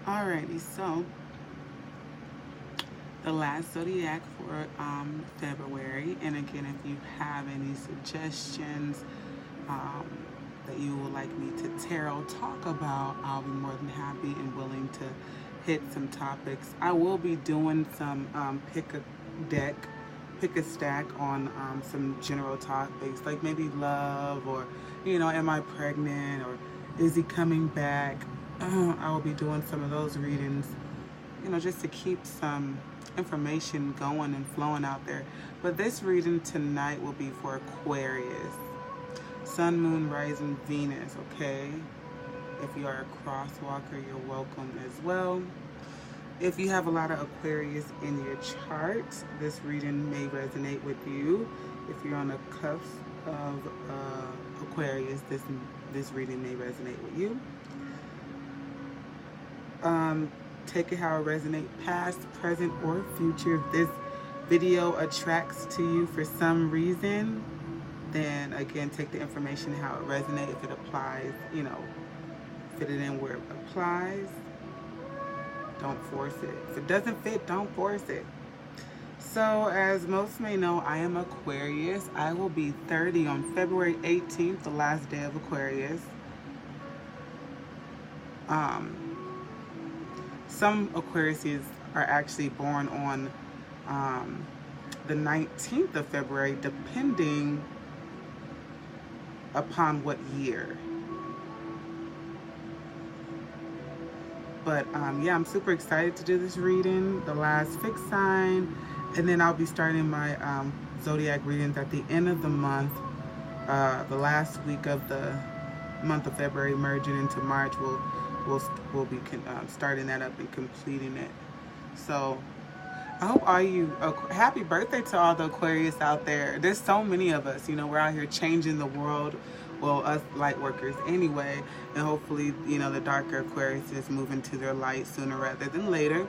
Alrighty, so the last zodiac for February. And again, if you have any suggestions um, that you would like me to tarot talk about, I'll be more than happy and willing to hit some topics. I will be doing some pick a deck, pick a stack on some general topics, like maybe love, or am I pregnant, or is he coming back? I will be doing some of those readings, just to keep some information going and flowing out there. But this reading tonight will be for Aquarius, Sun, Moon, Rising, Venus. Okay, if you are a crosswalker, you're welcome as well. If you have a lot of Aquarius in your chart, this reading may resonate with you. If you're on the cusp of Aquarius, this reading may resonate with you. Take it how it resonates, past, present, or future. If this video attracts to you for some reason, then again, take the information how it resonates. If it applies, fit it in where it applies. Don't force it. If it doesn't fit, don't force it. So, as most may know, I am Aquarius. I will be 30 on February 18th, the last day of Aquarius. Some Aquariuses are actually born on the 19th of February, depending upon what year. But yeah, I'm super excited to do this reading, the last fixed sign, and then I'll be starting my zodiac readings at the end of the month. The last week of the month of February, merging into March, we'll be starting that up and completing it. So I hope all you, happy birthday to all the Aquarius out there. There's so many of us, we're out here changing the world. Well, us light workers anyway, and hopefully, the darker Aquarius is moving to their light sooner rather than later.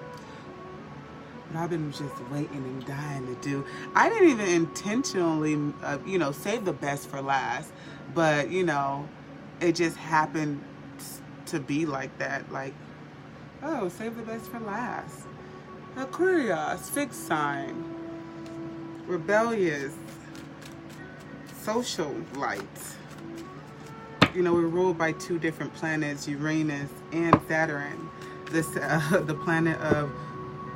But I've been just waiting and dying to do. I didn't even intentionally, save the best for last, but, it just happened to be like that. Like, oh, save the best for last. Aquarius, fixed sign, rebellious, social light. We're ruled by two different planets, Uranus and Saturn. This, the planet of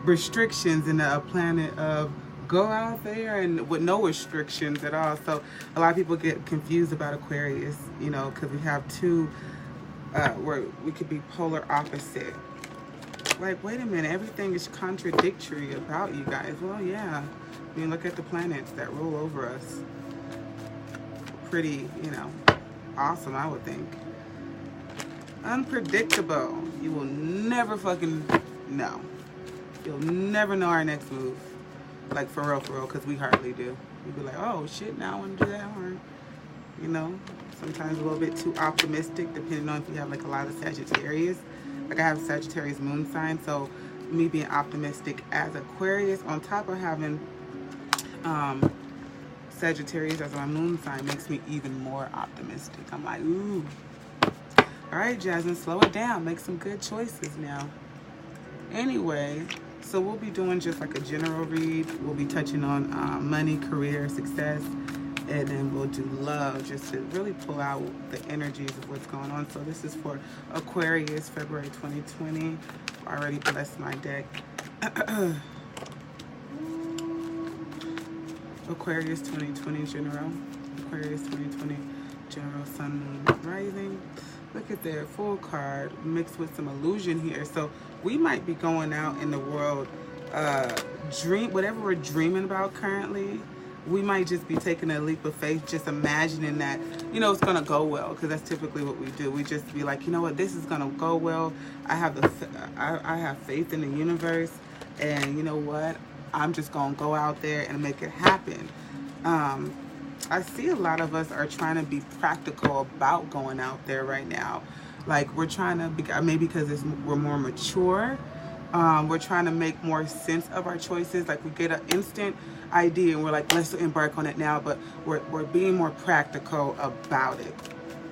restrictions, and a planet of go out there and with no restrictions at all. So a lot of people get confused about Aquarius, because we have two, where we could be polar opposite. Like, wait a minute, everything is contradictory about you guys. Well, yeah. I mean, look at the planets that rule over us. Pretty, awesome, I would think. Unpredictable. You will never fucking know. You'll never know our next move. Like, for real, because we hardly do. We'd be like, oh, shit, now I want to do that. Or, sometimes a little bit too optimistic, depending on if you have, like, a lot of Sagittarius. Like, I have Sagittarius moon sign, so me being optimistic as Aquarius, on top of having Sagittarius as my moon sign, makes me even more optimistic. I'm like, ooh. All right, Jasmine, slow it down. Make some good choices now. Anyway, so we'll be doing just like a general read. We'll be touching on money, career, success, and then we'll do love, just to really pull out the energies of what's going on. So this is for Aquarius, February 2020. I already blessed my deck. Aquarius 2020 general. Aquarius 2020 general, sun, moon, rising. Look at their full card mixed with some illusion here. So we might be going out in the world, whatever we're dreaming about currently. We might just be taking a leap of faith, just imagining that, it's going to go well, because that's typically what we do. We just be like, this is going to go well. I have faith in the universe, and you know what? I'm just going to go out there and make it happen. I see a lot of us are trying to be practical about going out there right now. Like, we're trying to, maybe because we're more mature, we're trying to make more sense of our choices. Like, we get an instant idea and we're like, let's embark on it now, but we're being more practical about it.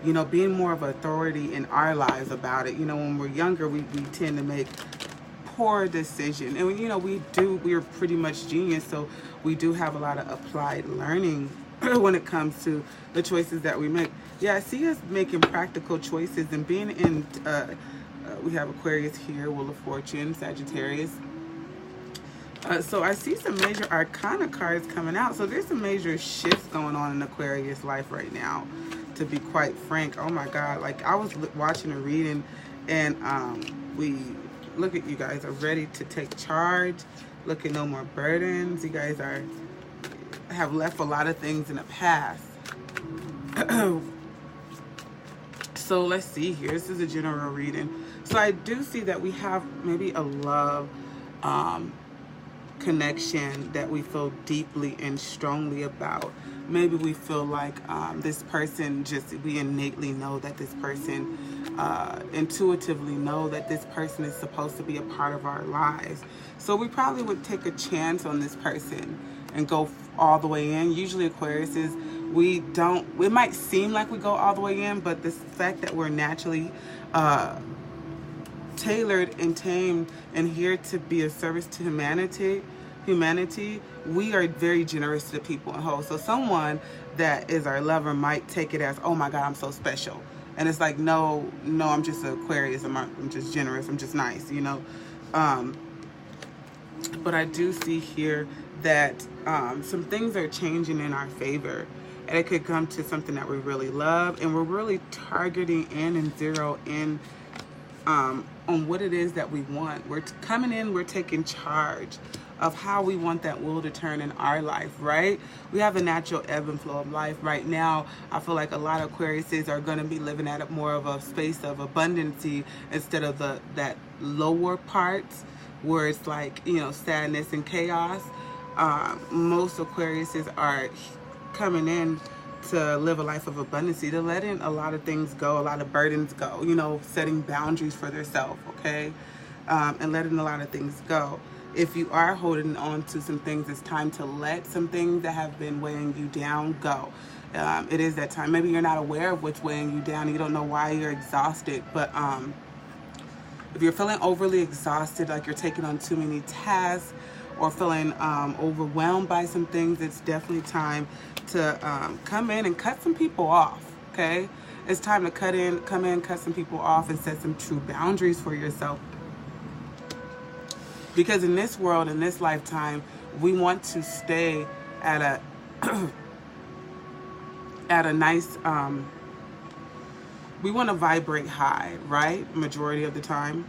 you know, being more of an authority in our lives about it. You know, when we're younger, we tend to make poor decision, and you know, we're pretty much genius, so we do have a lot of applied learning when it comes to the choices that we make. Yeah, I see us making practical choices and being in we have Aquarius here, Wheel of Fortune, Sagittarius. So I see some major arcana cards coming out. So there's some major shifts going on in Aquarius life right now, to be quite frank. Oh my God, like I was watching a reading, and we look at, you guys are ready to take charge. Look at no more burdens. You guys have left a lot of things in the past. So let's see here. This is a general reading. So I do see that we have maybe a love connection that we feel deeply and strongly about. Maybe we feel like this person, we innately know that this person, intuitively know that this person is supposed to be a part of our lives. So we probably would take a chance on this person and go all the way in. Usually Aquariuses, it might seem like we go all the way in, but the fact that we're naturally tailored and tamed and here to be of service to humanity, we are very generous to people and whole. So someone that is our lover might take it as, oh my God, I'm so special. And it's like, no, I'm just an Aquarius. I'm just generous. I'm just nice, you know. But I do see here that some things are changing in our favor. And it could come to something that we really love. And we're really targeting in and zero in on what it is that we want. We're coming in, we're taking charge of how we want that wheel to turn in our life, right? We have a natural ebb and flow of life. Right now, I feel like a lot of Aquariuses are going to be living at more of a space of abundancy instead of that lower parts where it's like, you know, sadness and chaos. Most Aquariuses are coming in to live a life of abundancy. They're letting a lot of things go, a lot of burdens go, you know, setting boundaries for themselves, okay? And letting a lot of things go. If you are holding on to some things, it's time to let some things that have been weighing you down go. It is that time. Maybe you're not aware of what's weighing you down. You don't know why you're exhausted. But if you're feeling overly exhausted, like you're taking on too many tasks or feeling overwhelmed by some things, it's definitely time to come in and cut some people off, okay? It's time to come in, cut some people off and set some true boundaries for yourself. Because in this world, in this lifetime, we want to stay at a nice, we want to vibrate high, right? Majority of the time.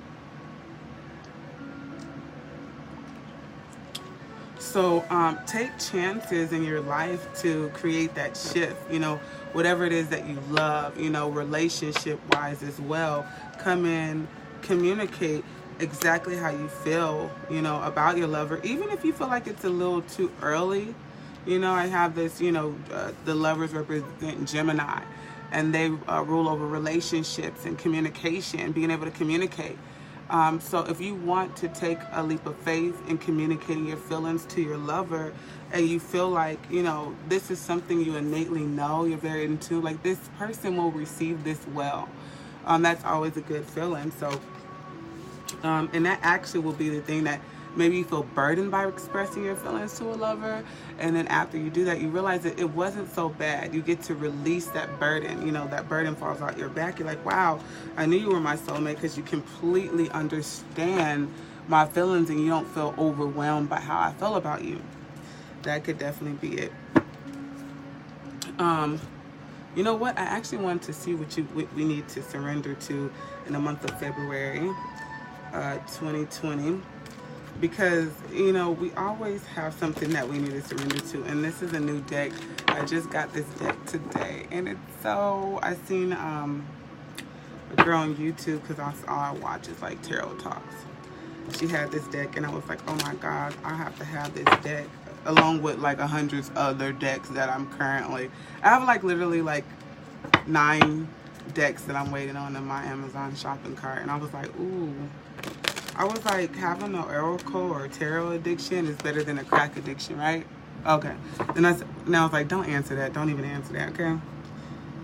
So take chances in your life to create that shift, you know, whatever it is that you love, you know, relationship wise as well. Come in, communicate exactly how you feel, you know, about your lover, even if you feel like it's a little too early. You know, I have this, you know, the lovers represent Gemini, and they rule over relationships and communication, being able to communicate. So if you want to take a leap of faith in communicating your feelings to your lover, and you feel like, you know, this is something you innately know, you're very into, like this person will receive this well. That's always a good feeling. So and that actually will be the thing that maybe you feel burdened by expressing your feelings to a lover, and then after you do that, you realize that it wasn't so bad. You get to release that burden. You know, that burden falls out your back. You're like, wow, I knew you were my soulmate, because you completely understand my feelings and you don't feel overwhelmed by how I feel about you. That could definitely be it. You know what? I actually wanted to see what we need to surrender to in the month of February 2020. Because, you know, we always have something that we need to surrender to. And this is a new deck. I just got this deck today. And it's so, I seen a girl on YouTube, because all I watch is like tarot talks. She had this deck and I was like, oh my God, I have to have this deck. Along with like 100 other decks that I'm currently, I have like literally like 9 decks that I'm waiting on in my Amazon shopping cart. And I was like, ooh. I was like, having an oracle or tarot addiction is better than a crack addiction, right? Okay. Then I was like, don't answer that. Don't even answer that, okay?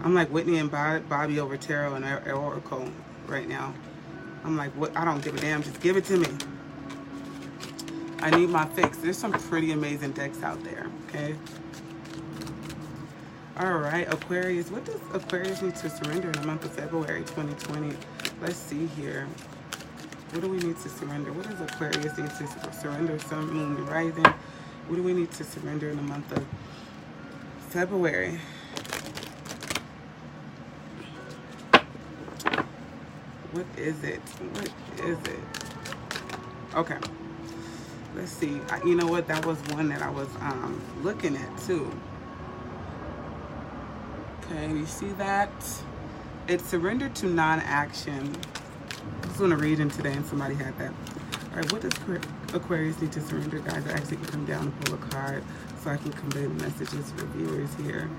I'm like Whitney and Bobby over tarot and oracle right now. I'm like, what? I don't give a damn. Just give it to me. I need my fix. There's some pretty amazing decks out there, okay? All right, Aquarius. What does Aquarius need to surrender in the month of February 2020? Let's see here. What do we need to surrender? What does Aquarius need to surrender? Sun, Moon, Rising. What do we need to surrender in the month of February? What is it? What is it? Okay. Let's see. You know what? That was one that I was looking at too. Okay, you see that? It's surrender to non-action. I just want to read in today and somebody had that. All right, what does Aquarius need to surrender, guys? I actually can come down and pull a card so I can convey the messages for viewers here.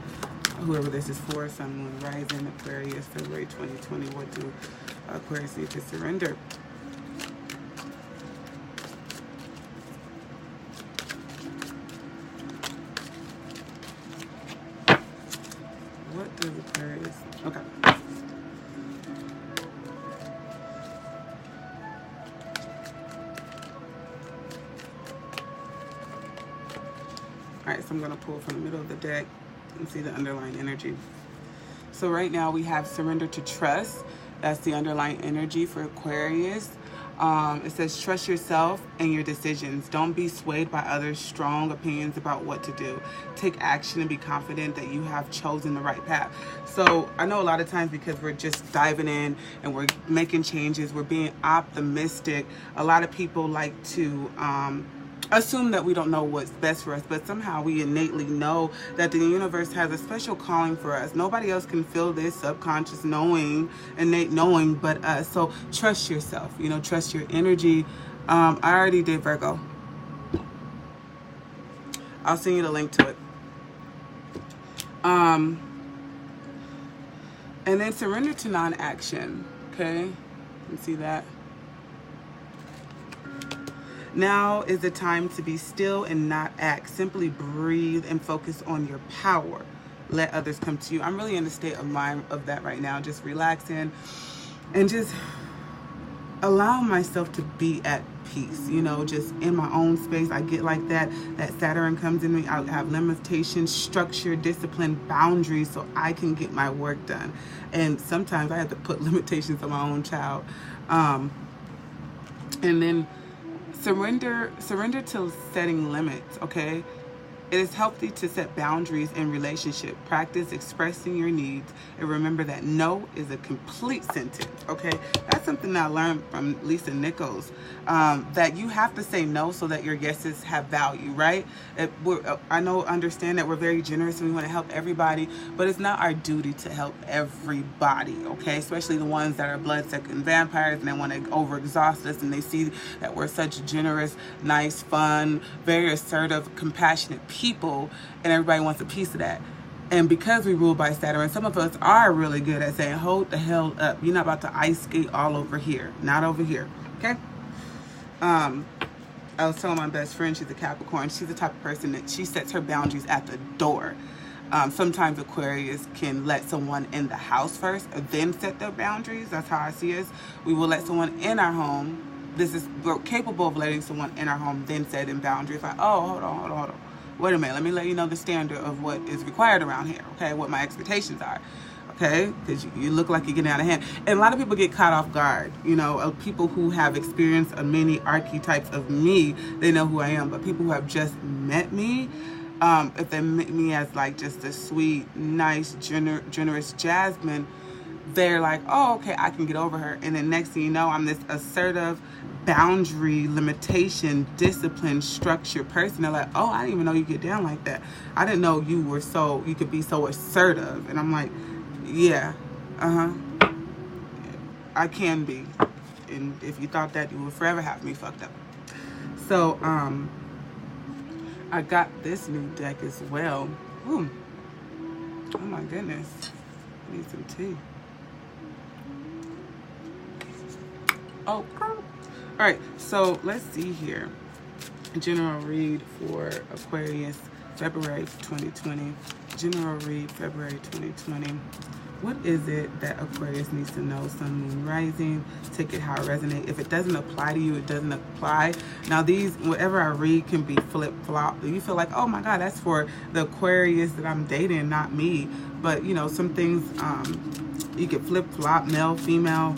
Whoever this is for, Sun, Moon, Rising, Aquarius, February 2020. What do Aquarius need to surrender? What does Aquarius... Okay. All right, so I'm going to pull from the middle of the deck and see the underlying energy. So right now we have surrender to trust. That's the underlying energy for Aquarius. It says trust yourself and your decisions. Don't be swayed by others' strong opinions about what to do. Take action and be confident that you have chosen the right path. So I know a lot of times because we're just diving in and we're making changes, we're being optimistic. A lot of people like to assume that we don't know what's best for us, but somehow we innately know that the universe has a special calling for us. Nobody else can feel this subconscious knowing, innate knowing but us. So trust yourself, you know, trust your energy. I already did Virgo. I'll send you the link to it. And then surrender to non-action, okay? You see that? Now is the time to be still and not act. Simply breathe and focus on your power. Let others come to you. I'm really in a state of mind of that right now. Just relaxing and just allowing myself to be at peace. You know, just in my own space. I get like that. That Saturn comes in me. I have limitations, structure, discipline, boundaries so I can get my work done. And sometimes I have to put limitations on my own child. And then surrender to setting limits, okay? It is healthy to set boundaries in relationship. Practice expressing your needs and remember that no is a complete sentence, okay? That's something that I learned from Lisa Nichols, that you have to say no so that your yeses have value, right? Understand that we're very generous and we want to help everybody, but it's not our duty to help everybody, okay? Especially the ones that are blood-sucking vampires and they want to overexhaust us and they see that we're such generous, nice, fun, very assertive, compassionate people, and everybody wants a piece of that. And because we rule by Saturn, some of us are really good at saying, hold the hell up. You're not about to ice skate all over here. Not over here. Okay? I was telling my best friend, she's a Capricorn. She's the type of person that she sets her boundaries at the door. Sometimes Aquarius can let someone in the house first, then set their boundaries. That's how I see us. We will let someone in our home. We're capable of letting someone in our home, then setting boundaries. Like, oh, hold on. Wait a minute, let me let you know the standard of what is required around here, okay? What my expectations are, okay? Because you look like you're getting out of hand. And a lot of people get caught off guard, you know, people who have experienced many archetypes of me, they know who I am. But people who have just met me, if they meet me as like just a sweet, nice, generous Jasmine, they're like, oh, okay, I can get over her. And then next thing you know, I'm this assertive, boundary, limitation, discipline, structured person. They're like, oh, I didn't even know you get down like that. I didn't know you could be so assertive. And I'm like, yeah, I can be. And if you thought that, you would forever have me fucked up. So, I got this new deck as well. Ooh. Oh my goodness. I need some tea. Oh, all right, so let's see here. General read for Aquarius, February 2020. General read, February 2020. What is it that Aquarius needs to know? Sun, moon, rising. Take it how it resonates. If it doesn't apply to you, it doesn't apply. Now these, whatever I read can be flip-flop. You feel like, oh my God, that's for the Aquarius that I'm dating, not me. But you know, some things you can flip-flop, male, female.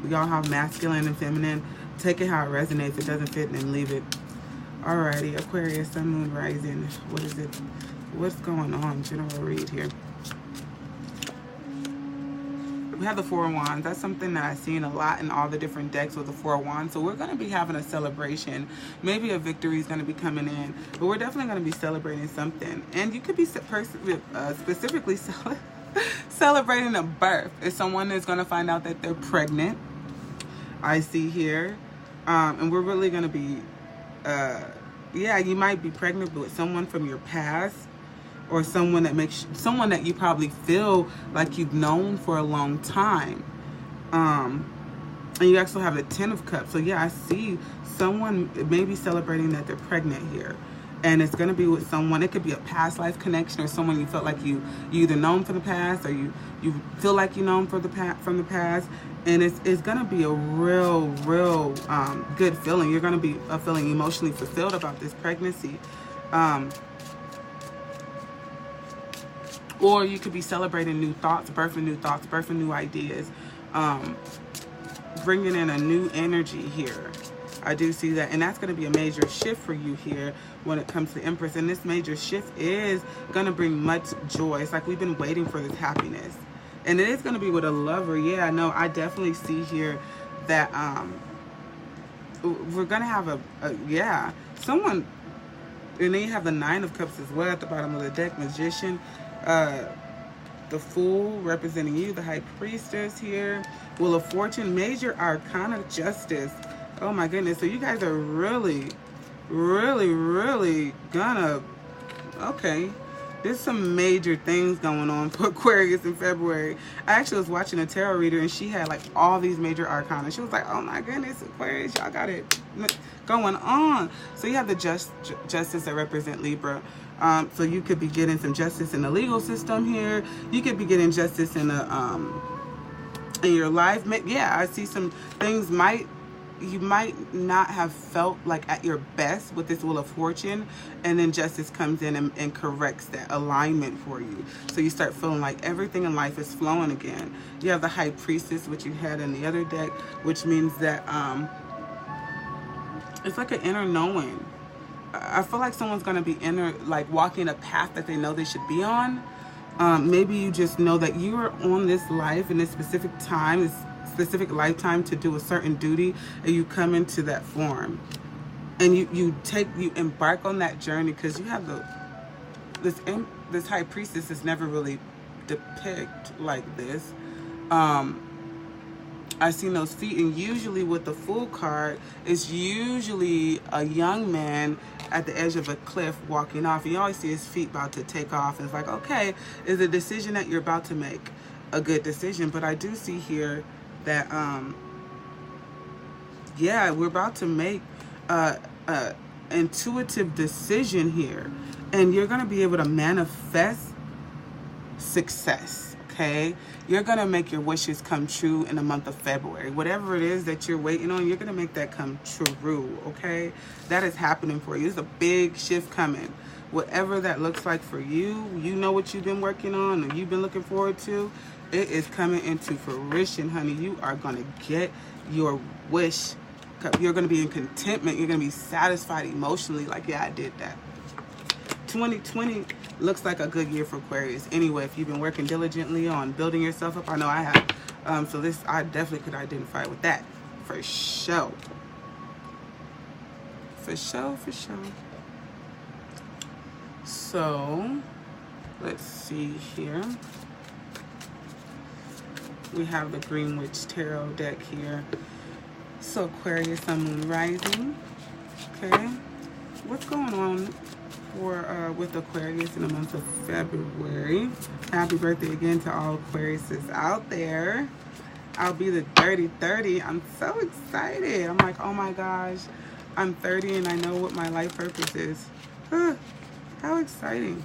We all have masculine and feminine. Take it how it resonates. If it doesn't fit, then leave it. Alrighty, Aquarius, Sun, moon, rising. What is it? What's going on? General read here. We have the Four of Wands. That's something that I've seen a lot in all the different decks with the Four of Wands. So we're going to be having a celebration. Maybe a victory is going to be coming in. But we're definitely going to be celebrating something. And you could be specifically celebrating a birth. If someone is going to find out that they're pregnant, I see here. And we're really going to be, yeah, you might be pregnant with someone from your past. Or someone that you probably feel like you've known for a long time. And you actually have the Ten of Cups. So yeah, I see someone maybe celebrating that they're pregnant here. And it's going to be with someone. It could be a past life connection, or someone you felt like you either known from the past, or you feel like you know from the past. And it's going to be a real good feeling. You're going to be feeling emotionally fulfilled about this pregnancy. Or you could be celebrating new thoughts, birthing new ideas, bringing in a new energy here. I do see that. And that's going to be a major shift for you here when it comes to Empress. And this major shift is going to bring much joy. It's like we've been waiting for this happiness. And it is going to be with a lover. Yeah, no, I definitely see here that we're going to have yeah, someone. And then you have the Nine of Cups as well at the bottom of the deck, Magician. The Fool representing you, the High Priestess here, Wheel of Fortune, Major Arcana, Justice. Oh my goodness. So you guys are really gonna, okay, there's some major things going on for Aquarius in February. I actually was watching a tarot reader and she had like all these major arcana. She was like, oh my goodness, Aquarius, y'all got it going on. So you have the Justice that represent Libra. So you could be getting some justice in the legal system here. You could be getting justice in your life. Yeah, I see some things you might not have felt like at your best with this Wheel of Fortune, and then justice comes in and corrects that alignment for you. So you start feeling like everything in life is flowing again. You have the High Priestess, which you had in the other deck, which means that it's like an inner knowing. I feel like someone's going to be walking a path that they know they should be on. Maybe you just know that you are on this life in this specific time, this specific lifetime to do a certain duty, and you come into that form. And you embark on that journey because you have this High Priestess is never really depicted like this. I've seen those feet, and usually with the Fool card, it's usually a young man at the edge of a cliff walking off. You always see his feet about to take off. And it's like, okay, is the decision that you're about to make a good decision? But I do see here that, yeah, we're about to make a intuitive decision here. And you're going to be able to manifest success. Okay, you're going to make your wishes come true in the month of February. Whatever it is that you're waiting on, you're going to make that come true, okay? That is happening for you. There's a big shift coming. Whatever that looks like for you, you know what you've been working on and you've been looking forward to, it is coming into fruition, honey. You are going to get your wish. You're going to be in contentment. You're going to be satisfied emotionally. Like, yeah, I did that. 2020 looks like a good year for Aquarius. Anyway, if you've been working diligently on building yourself up, I know I have. So this, I definitely could identify with that. For sure. For sure. So, let's see here. We have the Green Witch Tarot deck here. So Aquarius, Sun, Moon, Rising. Okay. What's going on with Aquarius in the month of February? Happy birthday again to all Aquariuses out there. I'll be the dirty 30. I'm so excited. I'm like, oh my gosh, I'm 30 and I know what my life purpose is. How exciting.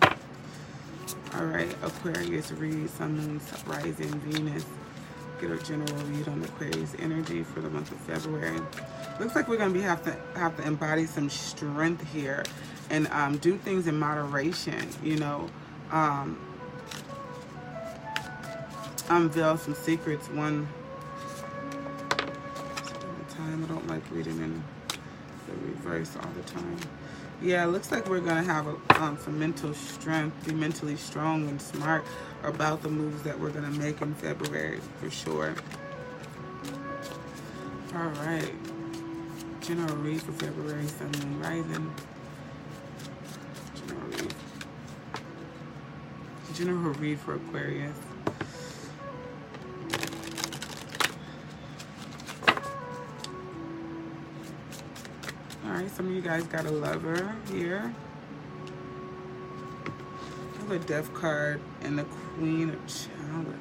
All right, Aquarius read, Sun, Moon, Rising, Venus. Get a general read on Aquarius energy for the month of February. Looks like we're gonna have to embody some strength here, and do things in moderation. You know, unveil some secrets. One time. I don't like reading in the reverse all the time. Yeah, it looks like we're gonna have some mental strength, be mentally strong and smart about the moves that we're gonna make in February for sure. All right, general read for February, Sun, Moon, Rising. General read. General read for Aquarius. Alright, some of you guys got a lover here. I have a Death card and the Queen of Chalice.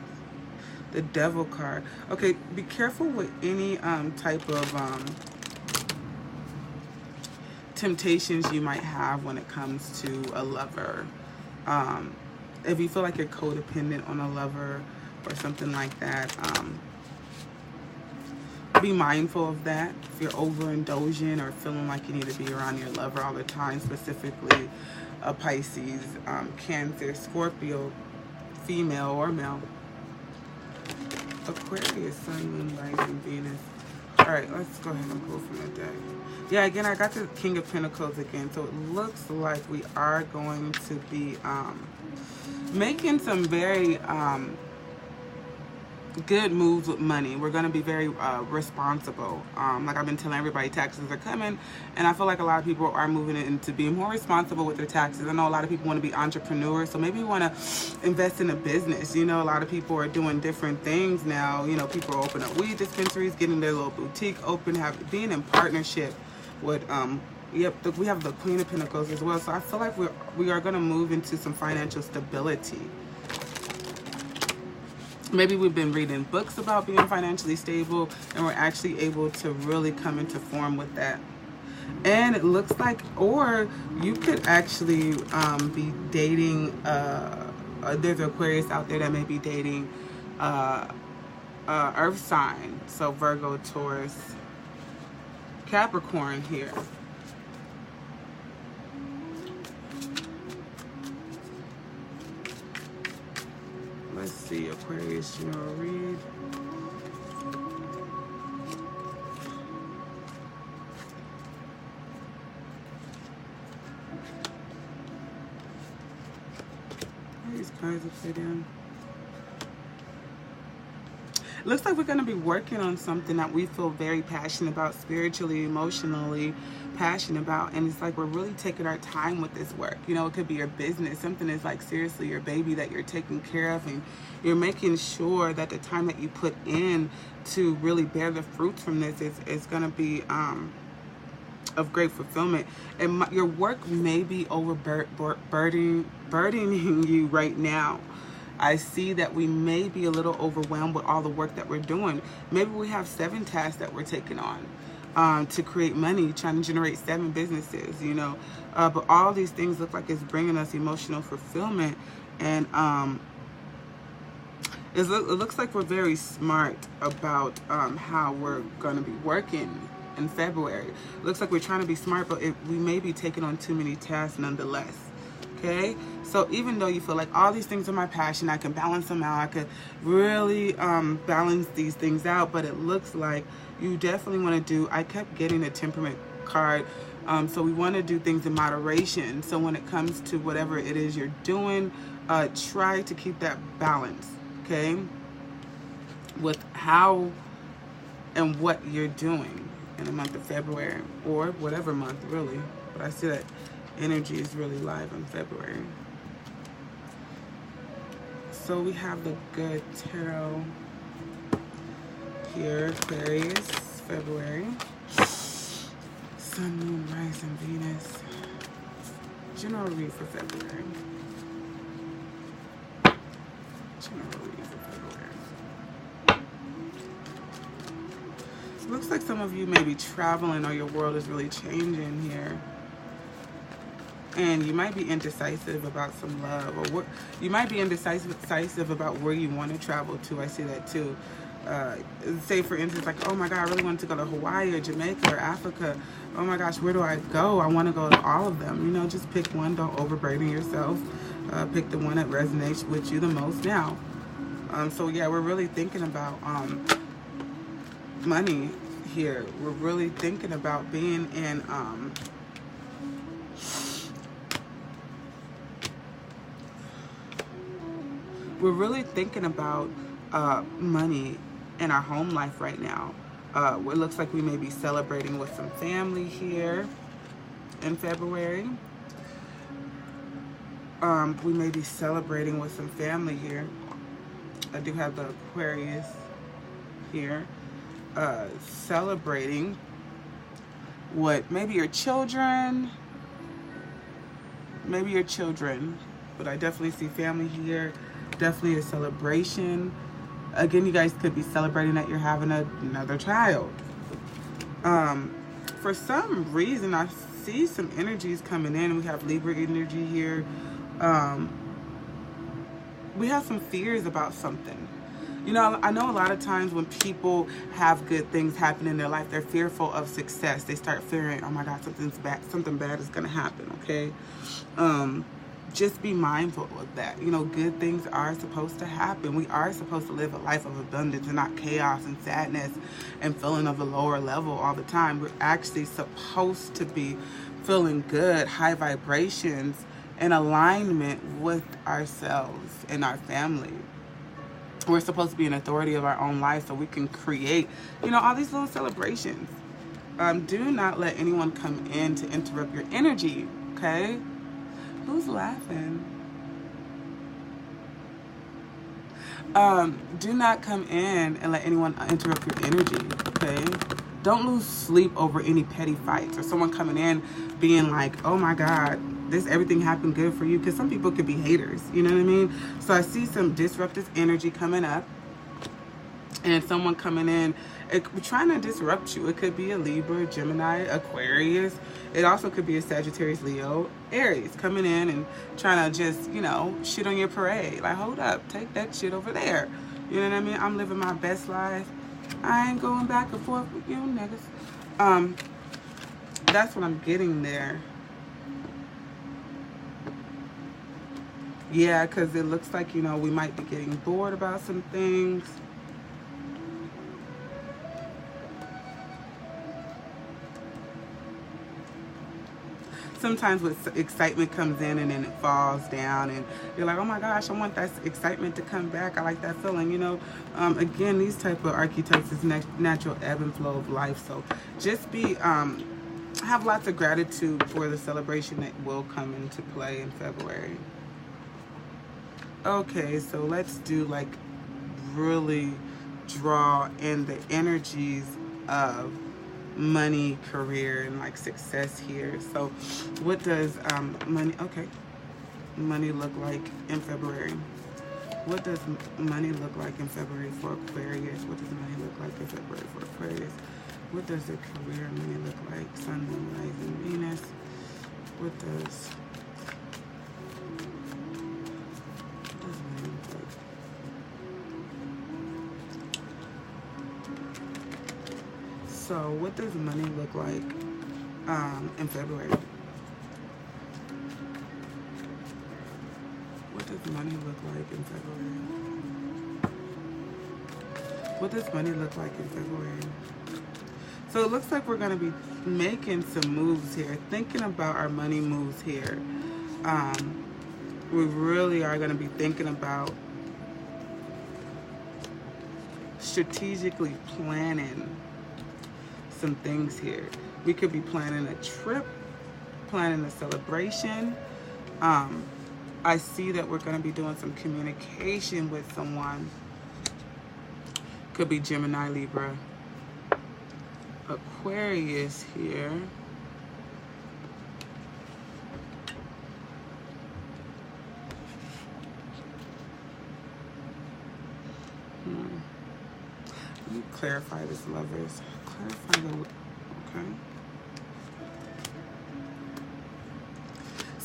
The Devil card. Okay, be careful with any type of temptations you might have when it comes to a lover. If you feel like you're codependent on a lover or something like that, be mindful of that. If you're overindulgent or feeling like you need to be around your lover all the time, specifically a Pisces, Cancer, Scorpio, female or male, Aquarius, Sun, Moon, Rising, Venus. All right, let's go ahead and pull from the deck. Yeah, again, I got the King of Pentacles again, so it looks like we are going to be making some very good moves with money. We're going to be very responsible. Like I've been telling everybody, taxes are coming, and I feel like a lot of people are moving into being more responsible with their taxes. I know a lot of people want to be entrepreneurs, so maybe you want to invest in a business. You know, a lot of people are doing different things now. You know, people are opening up weed dispensaries, getting their little boutique open, being in partnership with yep, we have the Queen of Pentacles as well. So I feel like we are going to move into some financial stability. Maybe we've been reading books about being financially stable, and we're actually able to really come into form with that. And it looks like, or you could actually be dating, there's an Aquarius out there that may be dating earth sign. So Virgo, Taurus, Capricorn here. Let's see, Aquarius general read. These cards upside down. Looks like we're going to be working on something that we feel very passionate about, spiritually, emotionally passionate about, and it's like we're really taking our time with this work. You know, it could be your business, something is like seriously your baby that you're taking care of, and you're making sure that the time that you put in to really bear the fruits from this is going to be of great fulfillment. And your work may be burdening you right now. I see that we may be a little overwhelmed with all the work that we're doing. Maybe we have 7 tasks that we're taking on to create money, trying to generate 7 businesses, you know. But all these things look like it's bringing us emotional fulfillment. And it looks like we're very smart about how we're going to be working in February. It looks like we're trying to be smart, but we may be taking on too many tasks nonetheless. Okay, so even though you feel like all these things are my passion, I can balance them out, I could really balance these things out, but it looks like you definitely want to do, I kept getting a temperament card, so we want to do things in moderation. So when it comes to whatever it is you're doing, try to keep that balance, okay, with how and what you're doing in the month of February, or whatever month really, but I see that energy is really live in February. So we have the good tarot here, Aquarius, February. Sun, Moon, Rising, Venus. General read for February. General read for February. It looks like some of you may be traveling, or your world is really changing here. And you might be indecisive about some love, or what you might be indecisive about where you want to travel to. I see that too. Say for instance, like, oh my God, I really want to go to Hawaii or Jamaica or Africa. Oh my gosh, where do I go? I want to go to all of them. You know, just pick one. Don't overburden yourself. Pick the one that resonates with you the most now. So yeah, we're really thinking about money here. We're really thinking about being in we're really thinking about money in our home life right now. It looks like we may be celebrating with some family here in February. We may be celebrating with some family here. I do have the Aquarius here. Celebrating what, maybe your children, but I definitely see family here. Definitely a celebration. Again, you guys could be celebrating that you're having another child. For some reason, I see some energies coming in. We have Libra energy here. We have some fears about something. You know, I know a lot of times when people have good things happen in their life, they're fearful of success. They start fearing, oh my God, something bad is going to happen, okay? Just be mindful of that. You know, good things are supposed to happen. We are supposed to live a life of abundance and not chaos and sadness and feeling of a lower level all the time. We're actually supposed to be feeling good, high vibrations, in alignment with ourselves and our family. We're supposed to be an authority of our own life so we can create, you know, all these little celebrations. Do not let anyone come in to interrupt your energy, okay? Who's laughing? Do not come in and let anyone interrupt your energy, okay? Don't lose sleep over any petty fights or someone coming in being like, oh my God, everything happened good for you, because some people could be haters, you know what I mean? So I see some disruptive energy coming up and someone coming in trying to disrupt you. It could be a Libra, Gemini, Aquarius. It also could be a Sagittarius, Leo, Aries coming in and trying to just, you know, shit on your parade. Like, hold up, take that shit over there. You know what I mean? I'm living my best life. I ain't going back and forth with you niggas. That's what I'm getting there. Yeah, because it looks like, you know, we might be getting bored about some things. Sometimes with excitement comes in and then it falls down and you're like, oh my gosh, I want that excitement to come back. I like that feeling, you know. Again, these type of archetypes is natural ebb and flow of life. So just be, have lots of gratitude for the celebration that will come into play in February. Okay, so let's do like really draw in the energies of money, career, and like success here. So what does money look like in February? What does money look like in February for Aquarius? What does money look like in February for Aquarius? What does the career money look like? Sun, Moon, Rising, Venus. What does money look like? So what does money look like in February? What does money look like in February? What does money look like in February? So it looks like we're going to be making some moves here, thinking about our money moves here. We really are going to be thinking about strategically planning some things here. We could be planning a trip, planning a celebration. I see that we're going to be doing some communication with someone. Could be Gemini, Libra, Aquarius here. Let me clarify this, lovers. Clarify the, okay.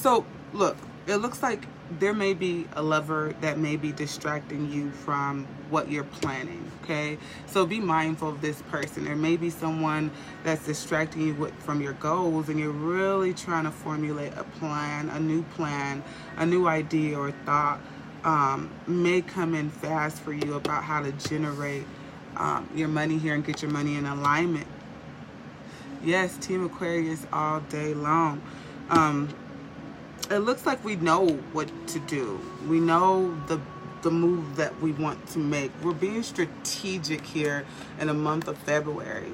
So look, it looks like there may be a lover that may be distracting you from what you're planning, okay? So be mindful of this person. There may be someone that's distracting you from your goals, and you're really trying to formulate a plan, a new idea or thought may come in fast for you about how to generate your money here and get your money in alignment. Yes, Team Aquarius all day long. It looks like we know what to do. We know the move that we want to make. We're being strategic here in the month of February.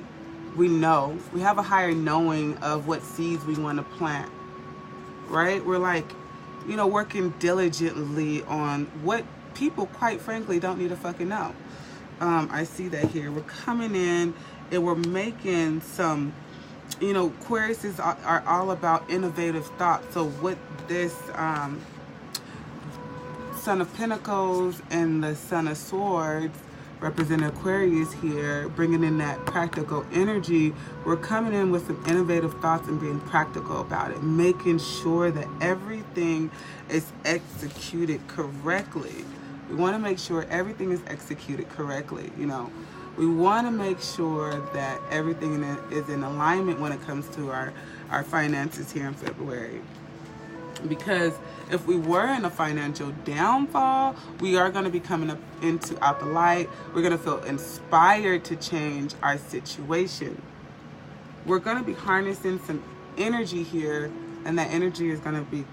We know. We have a higher knowing of what seeds we want to plant, right? We're like, you know, working diligently on what people, quite frankly, don't need to fucking know. I see that here. We're coming in and we're making some, you know, Aquarius are all about innovative thoughts. So with this Son of Pentacles and the Son of Swords representing Aquarius here, bringing in that practical energy, we're coming in with some innovative thoughts and being practical about it, making sure that everything is executed correctly. We want to make sure everything is executed correctly, you know. We want to make sure that everything is in alignment when it comes to our finances here in February. Because if we were in a financial downfall, we are going to be coming up out the light. We're going to feel inspired to change our situation. We're going to be harnessing some energy here, and that energy is going to be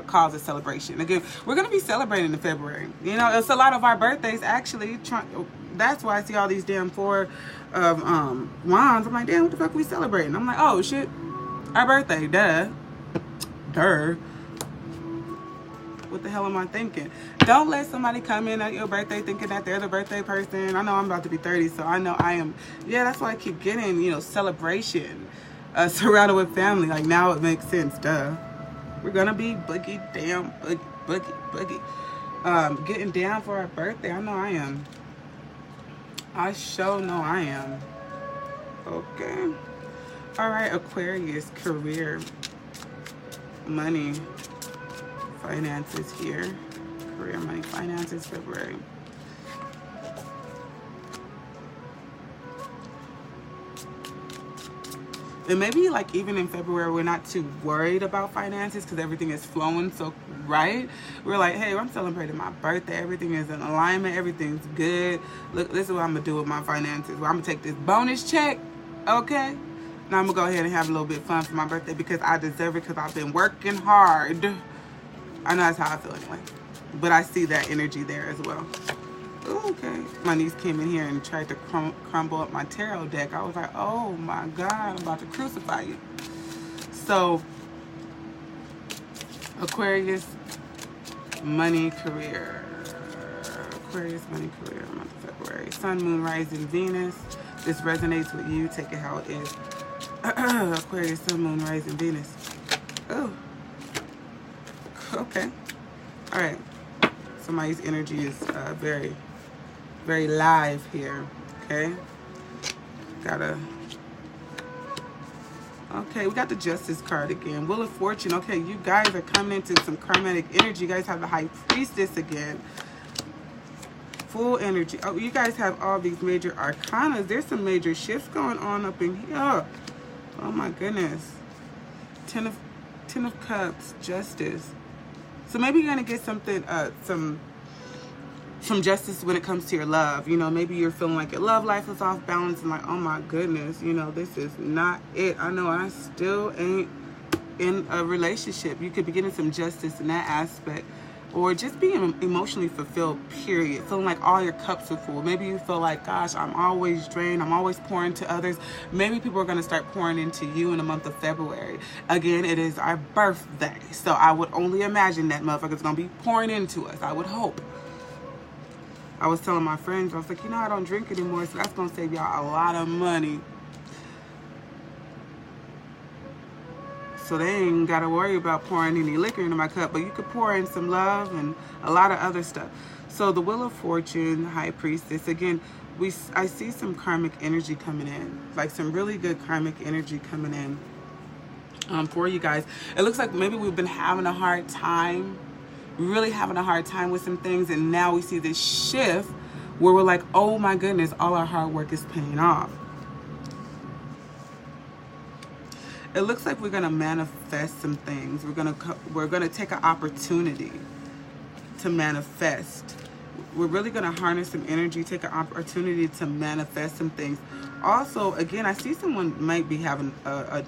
cause a celebration. Again, we're going to be celebrating in February. You know, it's a lot of our birthdays actually. That's why I see all these damn four of wands. I'm like, damn, what the fuck are we celebrating? I'm like, oh shit, our birthday, duh. What the hell am I thinking? Don't let somebody come in at your birthday thinking that they're the birthday person. I know I'm about to be 30, so I know I am. Yeah, that's why I keep getting, you know, celebration surrounded with family. Like, now it makes sense, duh. We're gonna be boogie, getting down for our birthday. I know I am. I sure know I am. Okay. All right, Aquarius, career, money, finances here. Career, money, finances, February. And maybe like even in February, we're not too worried about finances because everything is flowing so right. We're like, hey, I'm celebrating my birthday. Everything is in alignment. Everything's good. Look, this is what I'm going to do with my finances. Well, I'm going to take this bonus check, okay? Now I'm going to go ahead and have a little bit of fun for my birthday because I deserve it because I've been working hard. I know that's how I feel anyway. But I see that energy there as well. Ooh, okay. My niece came in here and tried to crumble up my tarot deck. I was like, oh my God, I'm about to crucify you. So, Aquarius, money, career. Aquarius, money, career, month of February. Sun, moon, rising, Venus. This resonates with you. Take it how it is. Aquarius, sun, moon, rising, Venus. Oh. Okay. All right. Somebody's energy is very, very live here. Okay. Okay, we got the Justice card again. Wheel of Fortune. Okay, you guys are coming into some karmatic energy. You guys have the High Priestess again. Full energy. Oh, you guys have all these major arcanas. There's some major shifts going on up in here. Oh my goodness. Ten of Cups, Justice. So maybe you're gonna get something, some justice when it comes to your love. You know, maybe you're feeling like your love life is off balance and like, oh my goodness, you know, this is not it. I know I still ain't in a relationship. You could be getting some justice in that aspect, or just being emotionally fulfilled, period. Feeling like all your cups are full. Maybe you feel like, gosh, I'm always drained. I'm always pouring to others. Maybe people are going to start pouring into you in the month of February. Again, it is our birthday. So I would only imagine that motherfucker's going to be pouring into us. I would hope. I was telling my friends, I was like, you know, I don't drink anymore, so that's going to save y'all a lot of money. So they ain't got to worry about pouring any liquor into my cup, but you could pour in some love and a lot of other stuff. So the Wheel of Fortune, High Priestess, again, I see some karmic energy coming in, like some really good karmic energy coming in. for you guys. It looks like maybe we've been having a hard time, really having a hard time with some things, and now we see this shift where we're like, oh my goodness, all our hard work is paying off. It looks like we're gonna manifest some things. We're gonna take an opportunity to manifest. We're really gonna harness some energy, take an opportunity to manifest some things. Also, again, I see someone might be having a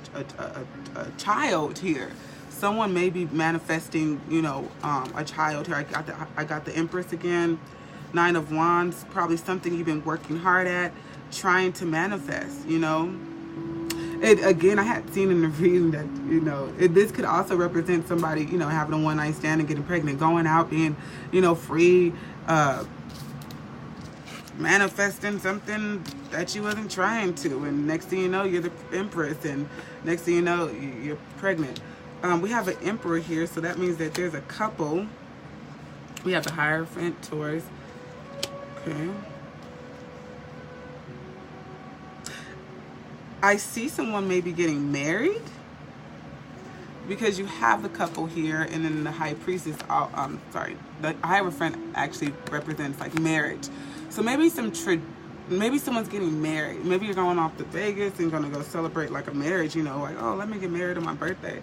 child here. Someone may be manifesting, you know, a child here. I got the Empress again, 9 of Wands. Probably something you've been working hard at, trying to manifest. You know. Again, I had seen in the reading that, you know, this could also represent somebody, you know, having a one-night stand and getting pregnant, going out, being, you know, free, manifesting something that you wasn't trying to, and next thing you know, you're the Empress, and next thing you know, you're pregnant. We have an Emperor here, so that means that there's a couple. We have the Hierophant, Taurus. Okay. I see someone maybe getting married, because you have the couple here, and then the High Priestess, the Hierophant actually represents like marriage. So maybe maybe someone's getting married. Maybe you're going off to Vegas and gonna go celebrate like a marriage, you know, like, oh, let me get married on my birthday.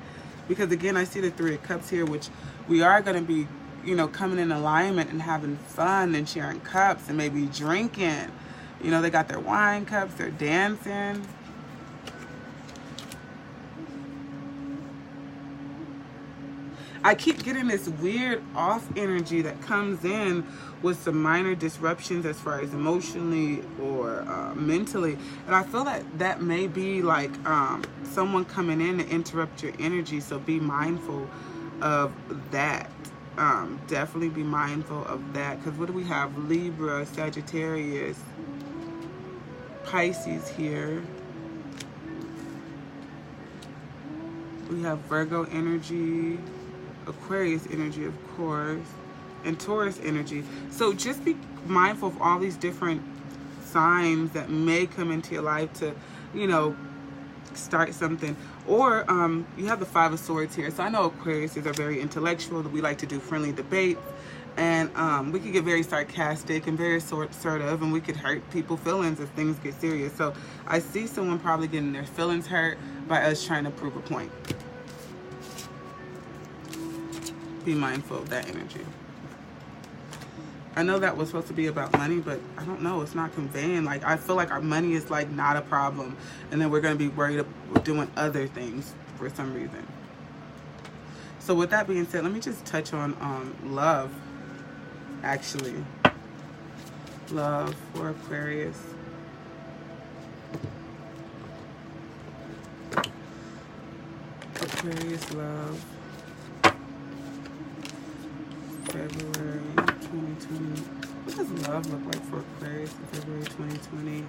Because again, I see the 3 of Cups here, which we are gonna be, you know, coming in alignment and having fun and sharing cups and maybe drinking. You know, they got their wine cups, they're dancing. I keep getting this weird off energy that comes in with some minor disruptions as far as emotionally or mentally. And I feel that that may be like someone coming in to interrupt your energy. So be mindful of that. Definitely be mindful of that. Because what do we have? Libra, Sagittarius, Pisces here. We have Virgo energy, Aquarius energy, of course, and Taurus energy. So just be mindful of all these different signs that may come into your life to, you know, start something. Or you have the 5 of Swords here. So I know Aquariuses are very intellectual. We like to do friendly debates. And we could get very sarcastic and very assertive, and we could hurt people's feelings if things get serious. So I see someone probably getting their feelings hurt by us trying to prove a point. Be mindful of that energy. I know that was supposed to be about money, but I don't know. It's not conveying. Like, I feel like our money is like not a problem, and then we're going to be worried about doing other things for some reason. So with that being said, let me just touch on love. Actually, love for Aquarius. Aquarius love. February 2020. What does love look like for Aquarius in February 2020?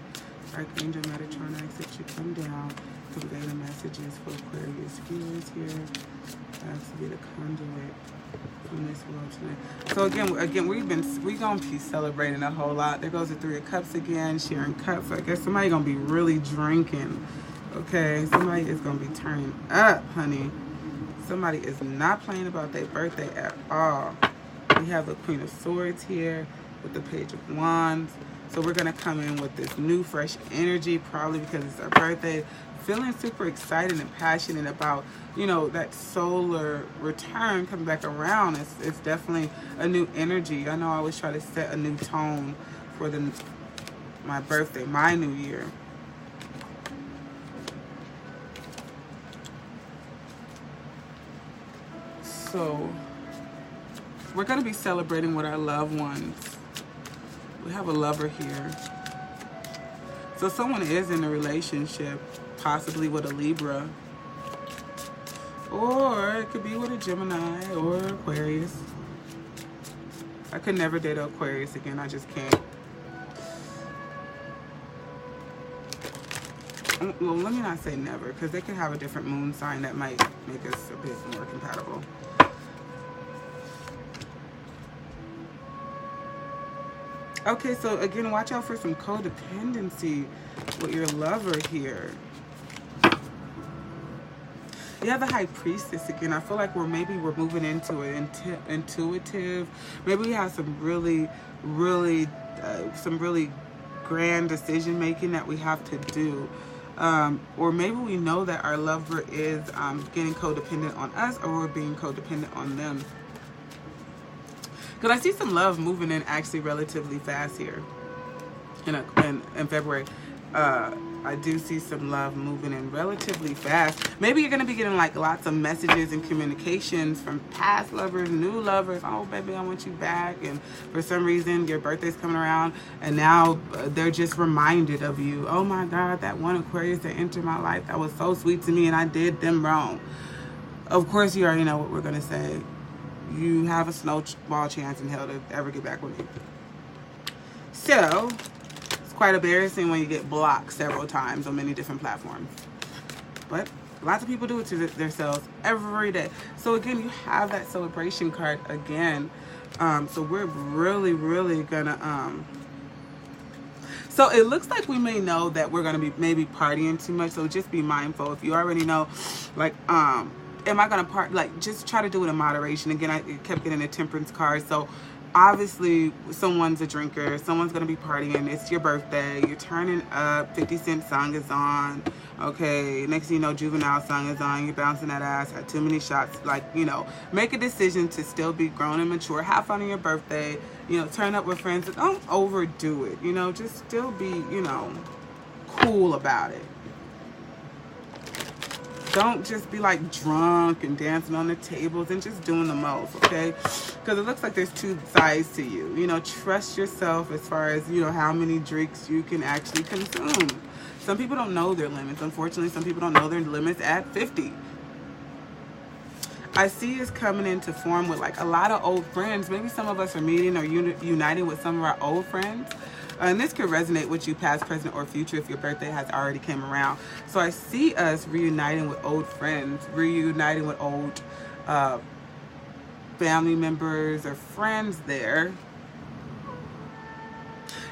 Archangel Metatron asks that you come down, convey the messages for Aquarius viewers here. That's to be the conduit from this world tonight. So again, we're gonna be celebrating a whole lot. There goes the 3 of Cups again, sharing cups. I guess somebody gonna be really drinking. Okay, somebody is gonna be turning up, honey. Somebody is not playing about their birthday at all. We have the Queen of Swords here with the Page of Wands. So we're going to come in with this new, fresh energy, probably because it's our birthday. Feeling super excited and passionate about, you know, that solar return coming back around. It's definitely a new energy. I know I always try to set a new tone for my birthday, my new year. So we're going to be celebrating with our loved ones. We have a lover here. So someone is in a relationship, possibly with a Libra. Or it could be with a Gemini or Aquarius. I could never date an Aquarius again. I just can't. Well, let me not say never, because they could have a different moon sign that might make us a bit more compatible. Okay, so again, watch out for some codependency with your lover here. You have the High Priestess again. I feel like we're moving into it intuitive. Maybe we have some really grand decision making that we have to do. Or maybe we know that our lover is getting codependent on us, or we're being codependent on them. Because I see some love moving in actually relatively fast here in February. I do see some love moving in relatively fast. Maybe you're going to be getting like lots of messages and communications from past lovers, new lovers. Oh, baby, I want you back. And for some reason, your birthday's coming around, and now they're just reminded of you. Oh my God, that one Aquarius that entered my life, that was so sweet to me, and I did them wrong. Of course, you already know what we're going to say. You have a snowball chance in hell to ever get back with me. So quite embarrassing when you get blocked several times on many different platforms, but lots of people do it to themselves every day. So again, you have that celebration card again. So we're really gonna so it looks like we may know that we're gonna be maybe partying too much, so just be mindful. If you already know, like am I gonna part, like just try to do it in moderation. Again, I kept getting a temperance card, so obviously someone's a drinker, someone's gonna be partying, it's your birthday, you're turning up, 50 Cent song is on, okay, next thing you know, Juvenile song is on, you're bouncing that ass, had too many shots. Like, you know, make a decision to still be grown and mature, have fun on your birthday, you know, turn up with friends, don't overdo it, you know, just still be, you know, cool about it. Don't just be like drunk and dancing on the tables and just doing the most, okay? Because it looks like there's two sides to you. You know, trust yourself as far as, you know, how many drinks you can actually consume. Some people don't know their limits. Unfortunately, some people don't know their limits at 50. I see us coming into form with like a lot of old friends. Maybe some of us are meeting or uniting with some of our old friends. And this could resonate with you past, present, or future if your birthday has already came around. So I see us reuniting with old friends, reuniting with old family members or friends there.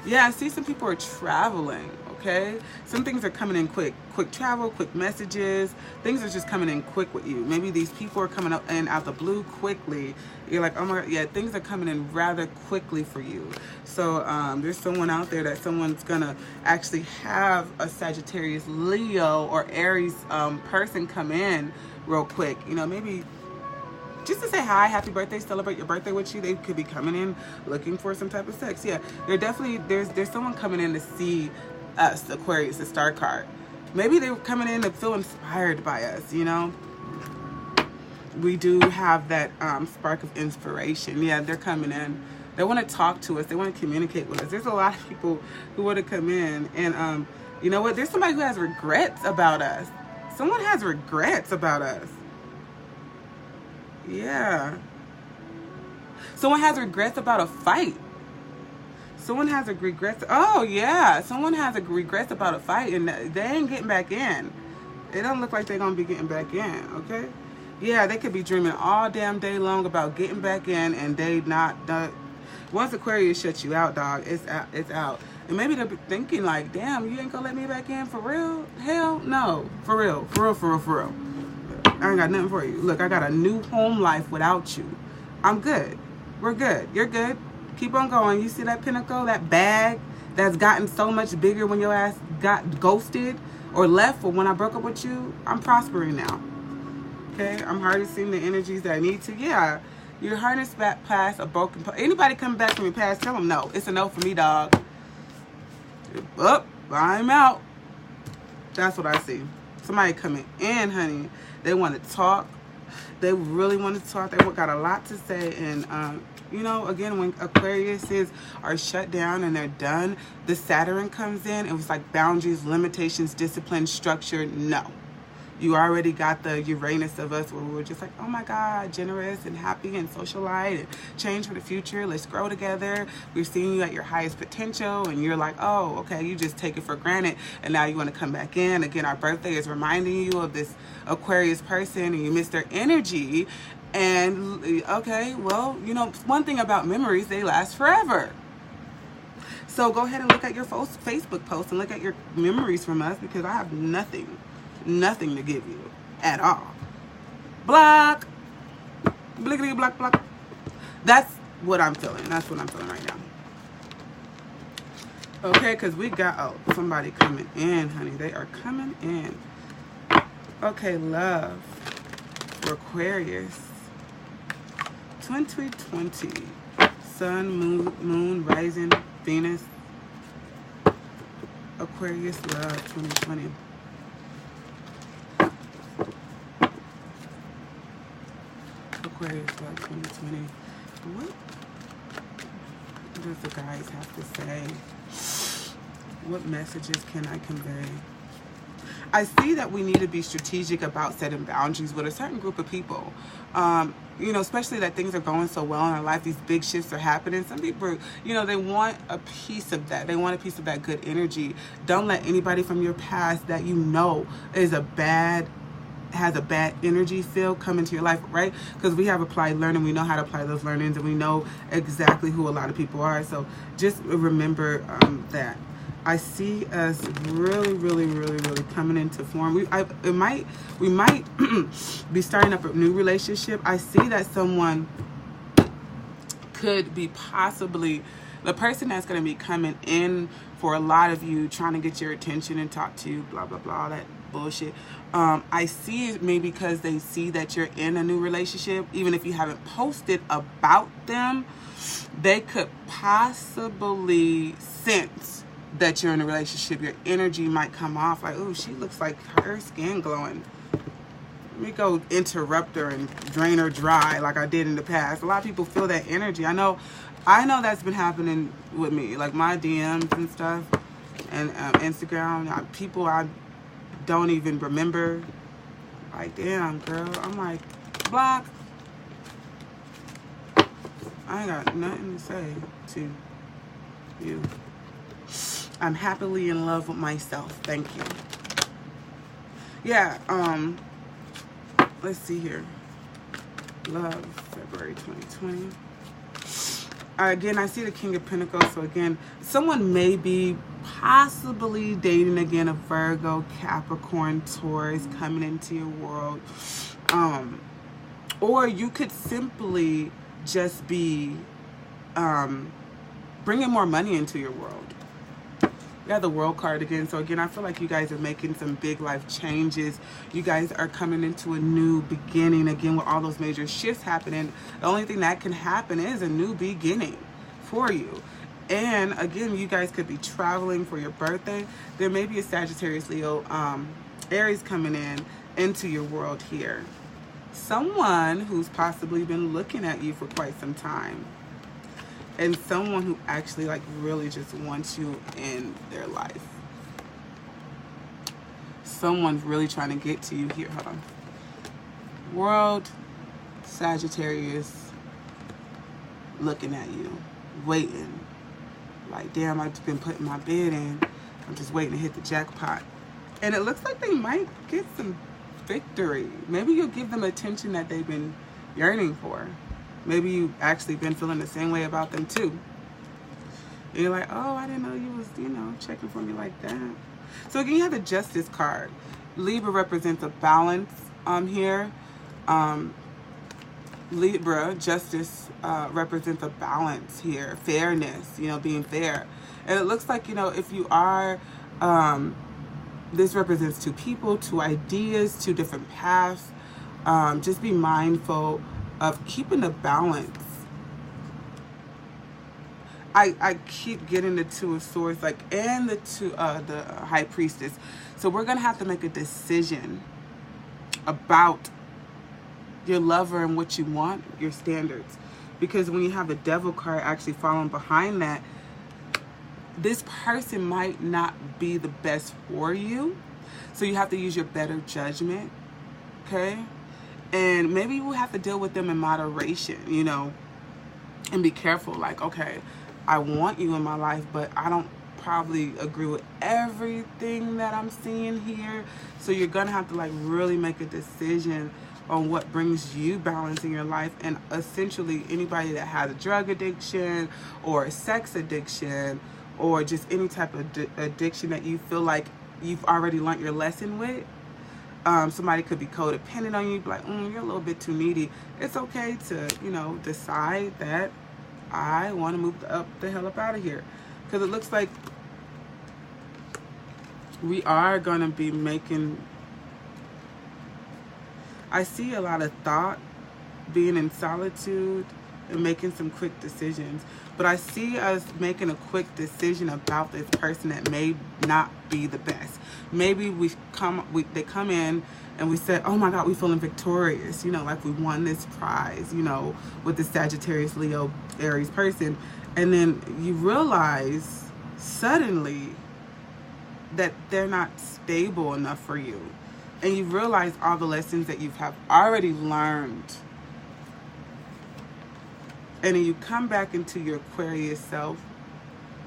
Yeah, I see some people are traveling, okay? Some things are coming in quick. Quick travel, quick messages. Things are just coming in quick with you. Maybe these people are coming up in out the blue quickly. You're like, oh my God, yeah, things are coming in rather quickly for you. So there's someone out there that someone's gonna actually have a Sagittarius, Leo, or Aries person come in real quick. You know, maybe just to say hi, happy birthday, celebrate your birthday with you. They could be coming in looking for some type of sex. Yeah, they're definitely, there's someone coming in to see us, Aquarius, the star card. Maybe they're coming in to feel inspired by us, you know. We do have that spark of inspiration. Yeah, they're coming in. They want to talk to us. They want to communicate with us. There's a lot of people who want to come in. And you know what? There's somebody who has regrets about us. Someone has regrets about us. Yeah. Someone has regrets about a fight. Someone has a regret. Oh, yeah. Someone has a regrets about a fight, and they ain't getting back in. It don't look like they're going to be getting back in, okay? Yeah, they could be dreaming all damn day long about getting back in, and they not. Once Aquarius shuts you out, dog, it's out. It's out. And maybe they're thinking like, damn, you ain't going to let me back in for real? Hell no. For real. For real, for real, for real. I ain't got nothing for you. Look, I got a new home life without you. I'm good. We're good. You're good. Keep on going. You see that pinnacle, that bag that's gotten so much bigger when your ass got ghosted or left, or when I broke up with you? I'm prospering now. Okay? I'm harnessing the energies that I need to. Yeah. You're harnessed back past a broken... Anybody coming back from your past, tell them no. It's a no for me, dog. Up. I'm out. That's what I see. Somebody coming in, honey. They want to talk. They really want to talk. They got a lot to say. And, you know, again, when Aquariuses are shut down and they're done, the Saturn comes in. It was like boundaries, limitations, discipline, structure. No. You already got the Uranus of us where we're just like, oh my God, generous and happy and socialite and change for the future. Let's grow together. We're seeing you at your highest potential. And you're like, oh, okay, you just take it for granted. And now you want to come back in. Again, our birthday is reminding you of this Aquarius person and you miss their energy. And okay, well, you know, one thing about memories, they last forever. So go ahead and look at your Facebook post and look at your memories from us, because I have nothing to give you at all. block, blickety block, block. That's what I'm feeling. That's what I'm feeling right now. Okay, because we got somebody coming in, honey. They are coming in. Okay, love for Aquarius. 2020. Sun, moon, rising, Venus. Aquarius love 2020. Aquarius love 2020. What does the guys have to say? What messages can I convey? I see that we need to be strategic about setting boundaries with a certain group of people. You know, especially that things are going so well in our life, these big shifts are happening. Some people, you know, they want a piece of that. They want a piece of that good energy. Don't let anybody from your past that you know has a bad energy field come into your life, right? Because we have applied learning. We know how to apply those learnings, and we know exactly who a lot of people are. So just remember that. I see us really coming into form. We might be starting up a new relationship. I see that someone could be possibly the person that's going to be coming in for a lot of you, trying to get your attention and talk to you, blah, blah, blah, all that bullshit. I see it maybe because they see that you're in a new relationship. Even if you haven't posted about them, they could possibly sense that you're in a relationship. Your energy might come off like, oh, she looks like her skin glowing. Let me go interrupt her and drain her dry like I did in the past. A lot of people feel that energy. I know that's been happening with me, like my DMs and stuff, and Instagram. People I don't even remember. Like, damn, girl. I'm like, block. I ain't got nothing to say to you. I'm happily in love with myself. Thank you. Yeah, let's see here. Love, February 2020. Again, I see the King of Pentacles. So again, someone may be possibly dating again a Virgo, Capricorn, Taurus coming into your world. Or you could simply just be bringing more money into your world. We have the World card again. So again, I feel like you guys are making some big life changes. You guys are coming into a new beginning again with all those major shifts happening. The only thing that can happen is a new beginning for you. And again, you guys could be traveling for your birthday. There may be a Sagittarius, Leo, Aries coming into your world here. Someone who's possibly been looking at you for quite some time. And someone who actually like really just wants you in their life. Someone's really trying to get to you here. Hold on. World, Sagittarius, looking at you, waiting. Like, damn, I've been putting my bid in. I'm just waiting to hit the jackpot. And it looks like they might get some victory. Maybe you'll give them attention that they've been yearning for. Maybe you've actually been feeling the same way about them too. And you're like, oh, I didn't know you was, checking for me like that. So again, you have the Justice card. Libra represents a balance here. Libra, Justice, represents a balance here. Fairness, being fair. And it looks like, if you are, this represents two people, two ideas, two different paths. Just be mindful of keeping the balance. I keep getting the Two of Swords, and the High Priestess. So we're gonna have to make a decision about your lover and what you want, your standards. Because when you have the Devil card actually following behind that, this person might not be the best for you. So you have to use your better judgment, okay? And maybe you will have to deal with them in moderation, and be careful. Like, okay, I want you in my life, but I don't probably agree with everything that I'm seeing here. So you're going to have to really make a decision on what brings you balance in your life. And essentially anybody that has a drug addiction or a sex addiction or just any type of addiction that you feel like you've already learned your lesson with, Somebody could be codependent on you, like, you're a little bit too needy. It's okay to, you know, decide that I want to move the hell up out of here. Because it looks like we are going to be making, I see a lot of thought, being in solitude and making some quick decisions. But I see us making a quick decision about this person that may not be the best. Maybe they come in and we said, oh my God, we feeling victorious, you know, like we won this prize, you know, with the Sagittarius, Leo, Aries person. And then you realize suddenly that they're not stable enough for you. And you realize all the lessons that you have already learned. And then you come back into your Aquarius self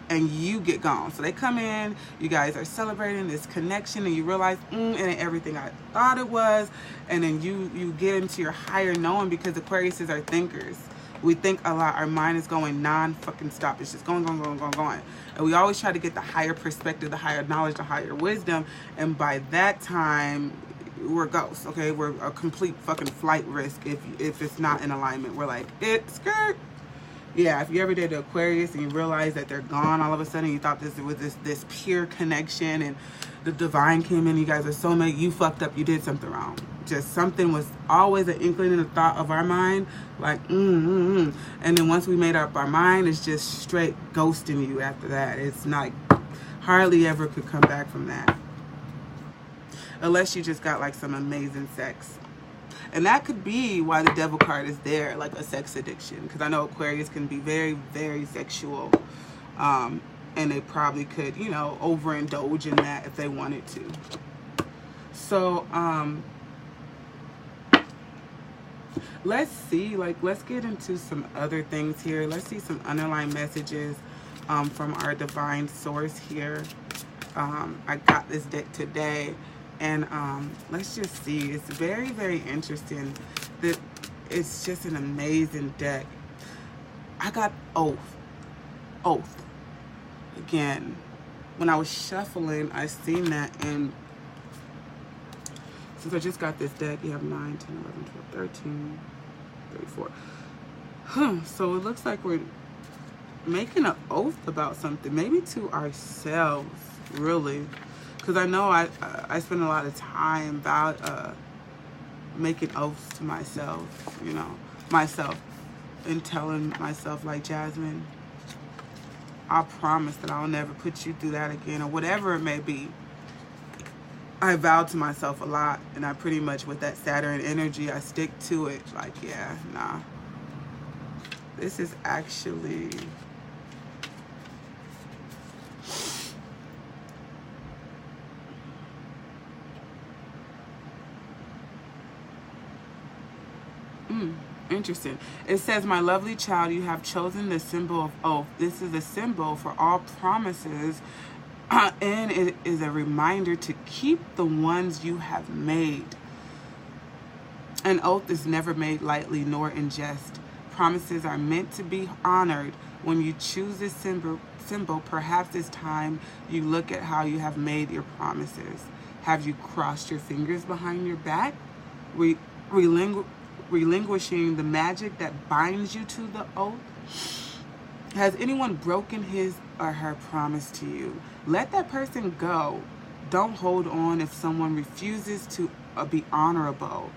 and you get gone. So they come in, you guys are celebrating this connection, and you realize, it ain't everything I thought it was. And then you get into your higher knowing, because Aquariuses are thinkers. We think a lot. Our mind is going non-fucking stop. It's just going. And we always try to get the higher perspective, the higher knowledge, the higher wisdom. And by that time, we're ghosts, okay? We're a complete fucking flight risk if it's not in alignment. We're like, it's skirt. Yeah, if you ever did the Aquarius and you realize that they're gone all of a sudden, you thought this was this pure connection and the divine came in, you guys are soulmate, you fucked up, you did something wrong. Just something was always an inkling in the thought of our mind, like, And then once we made up our mind, it's just straight ghosting you after that. It's not, hardly ever could come back from that. Unless you just got like some amazing sex. And that could be why the devil card is there, like a sex addiction. Because I know Aquarius can be very, very sexual. And they probably could, you know, overindulge in that if they wanted to. So, let's see, like, let's get into some other things here. Let's see some underlying messages from our divine source here. I got this deck today. And let's just see. It's very, very interesting. It's just an amazing deck. I got Oath. Again, when I was shuffling, I seen that. And since I just got this deck, you have 9, 10, 11, 12, 13, 34. So it looks like we're making an oath about something. Maybe to ourselves, really. Because I know I spend a lot of time about making oaths to myself, you know, and telling myself, like, Jasmine, I promise that I'll never put you through that again, or whatever it may be. I vowed to myself a lot, and I pretty much, with that Saturn energy, I stick to it. Like, yeah, nah. This is actually... Interesting. It says, my lovely child, you have chosen the symbol of oath. This is a symbol for all promises, and it is a reminder to keep the ones you have made. An oath is never made lightly nor in jest. Promises are meant to be honored. When you choose this symbol, perhaps it's time you look at how you have made your promises. Have you crossed your fingers behind your back? Relinquishing the magic that binds you to the oath? Has anyone broken his or her promise to you? Let that person go. Don't hold on if someone refuses to be honorable.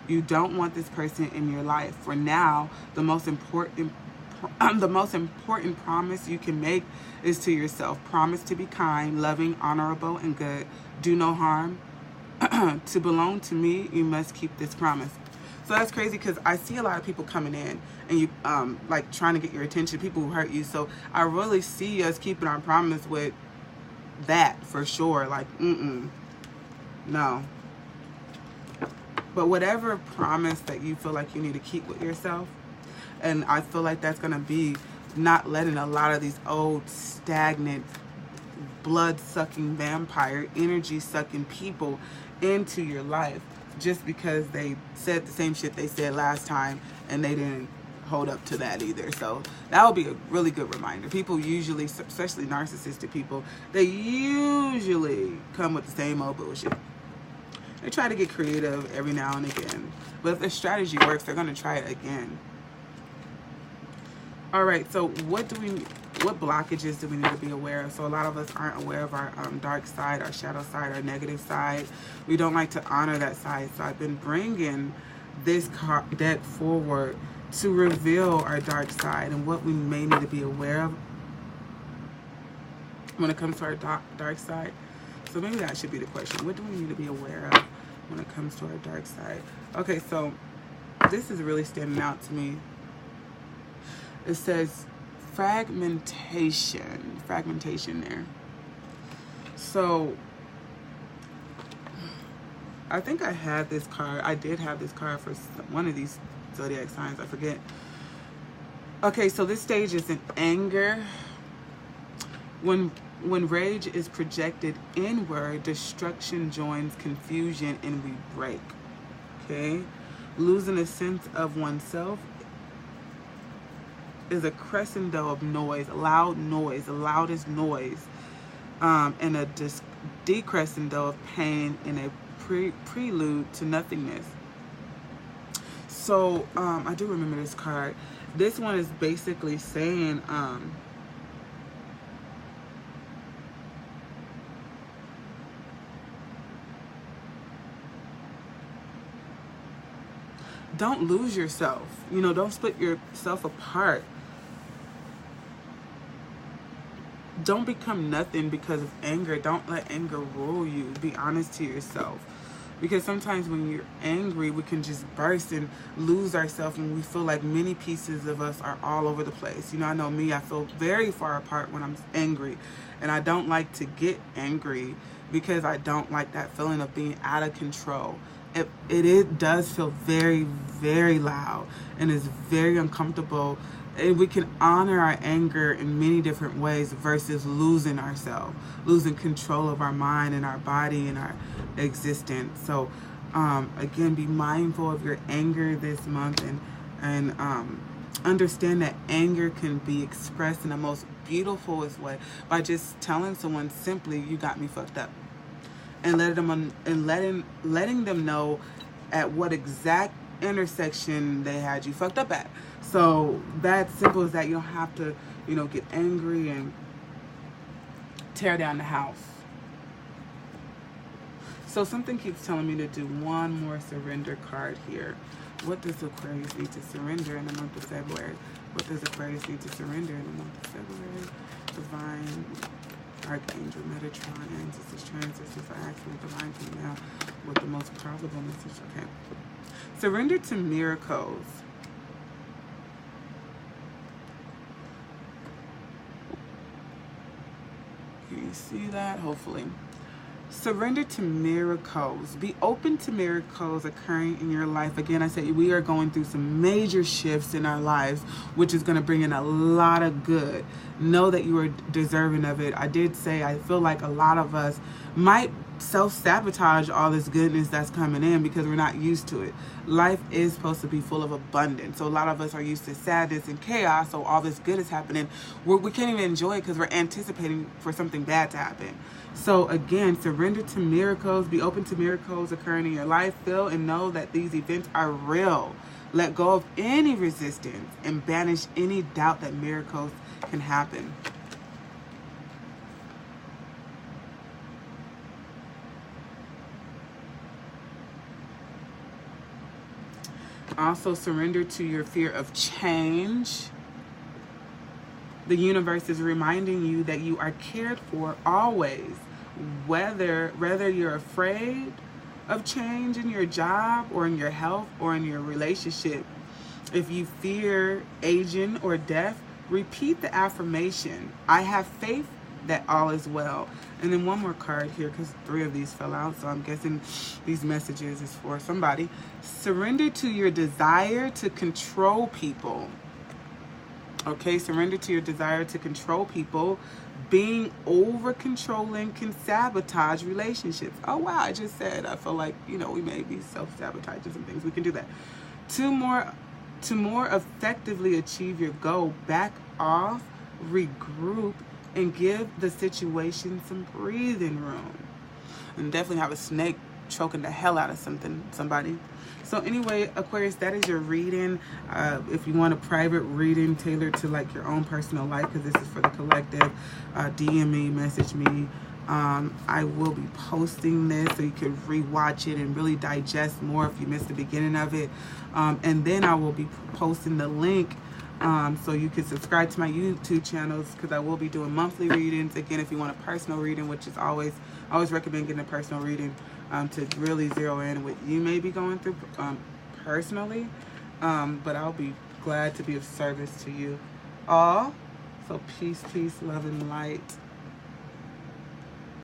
You don't want this person in your life. For now, the most important promise you can make is to yourself. Promise to be kind, loving, honorable, and good. Do no harm. To belong to me, you must keep this promise. So that's crazy, because I see a lot of people coming in and you like trying to get your attention, people who hurt you. So I really see us keeping our promise with that for sure. Like, no. But whatever promise that you feel like you need to keep with yourself, and I feel like that's going to be not letting a lot of these old, stagnant, blood-sucking, vampire, energy-sucking people into your life. Just because they said the same shit they said last time and they didn't hold up to that either. So that would be a really good reminder. People usually, especially narcissistic people, they usually come with the same old bullshit. They try to get creative every now and again. But if their strategy works, they're going to try it again. All right, so what blockages do we need to be aware of? So a lot of us aren't aware of our dark side, our shadow side, our negative side. We don't like to honor that side. So I've been bringing this deck forward to reveal our dark side and what we may need to be aware of when it comes to our dark side. So maybe that should be the question. What do we need to be aware of when it comes to our dark side? Okay, so this is really standing out to me. It says fragmentation there. So I think I had this card. I did have this card for one of these zodiac signs. I forget. Okay, so this stage is in anger. When rage is projected inward, destruction joins confusion and we break. Okay? Losing a sense of oneself is a crescendo of noise, loud noise, the loudest noise, and a decrescendo of pain and a prelude to nothingness. So I do remember this card. This one is basically saying don't lose yourself. You know, don't split yourself apart. Don't become nothing because of anger. Don't let anger rule you. Be honest to yourself. Because sometimes when you're angry, we can just burst and lose ourselves, and we feel like many pieces of us are all over the place. You know, I know me, I feel very far apart when I'm angry. And I don't like to get angry because I don't like that feeling of being out of control. It does feel very, very loud and is very uncomfortable. And we can honor our anger in many different ways versus losing ourselves, losing control of our mind and our body and our existence. So again, be mindful of your anger this month, and understand that anger can be expressed in the most beautifulest way by just telling someone simply, you got me fucked up, and letting them know at what exact intersection they had you fucked up at. So that's simple as that. You don't have to, you know, get angry and tear down the house. So something keeps telling me to do one more surrender card here. What does Aquarius need to surrender in the month of February? What does Aquarius need to surrender in the month of February? Divine Archangel Metatron, ancestors, transistors, accident, divine female with the most probable message. Okay. Surrender to miracles. Can you see that? Hopefully. Surrender to miracles. Be open to miracles occurring in your life. Again, I said we are going through some major shifts in our lives, which is going to bring in a lot of good. Know that you are deserving of it. I did say I feel like a lot of us might self-sabotage all this goodness that's coming in because we're not used to it. Life is supposed to be full of abundance. So a lot of us are used to sadness and chaos. So all this good is happening. We can't even enjoy it because we're anticipating for something bad to happen. So again, surrender to miracles. Be open to miracles occurring in your life. Feel and know that these events are real. Let go of any resistance and banish any doubt that miracles can happen. Also, surrender to your fear of change. The universe is reminding you that you are cared for always, whether you're afraid of change in your job or in your health or in your relationship. If you fear aging or death, repeat the affirmation, I have faith that all is well. And then one more card here, because 3 of these fell out, so I'm guessing these messages is for somebody. Surrender to your desire to control people. Okay, surrender to your desire to control people. Being over controlling can sabotage relationships. Oh wow, I just said I feel like, you know, we may be self-sabotaging some things. We can do that. To more effectively achieve your goal, back off, regroup, and give the situation some breathing room. And definitely have a snake choking the hell out of somebody. So anyway, Aquarius, that is your reading. If you want a private reading tailored to like your own personal life, because this is for the collective, DM me, message me. I will be posting this so you can rewatch it and really digest more if you missed the beginning of it. And then I will be posting the link so you can subscribe to my YouTube channels, because I will be doing monthly readings. Again, if you want a personal reading, which is I always recommend getting a personal reading to really zero in what you may be going through personally. But I'll be glad to be of service to you all. So peace, love, and light.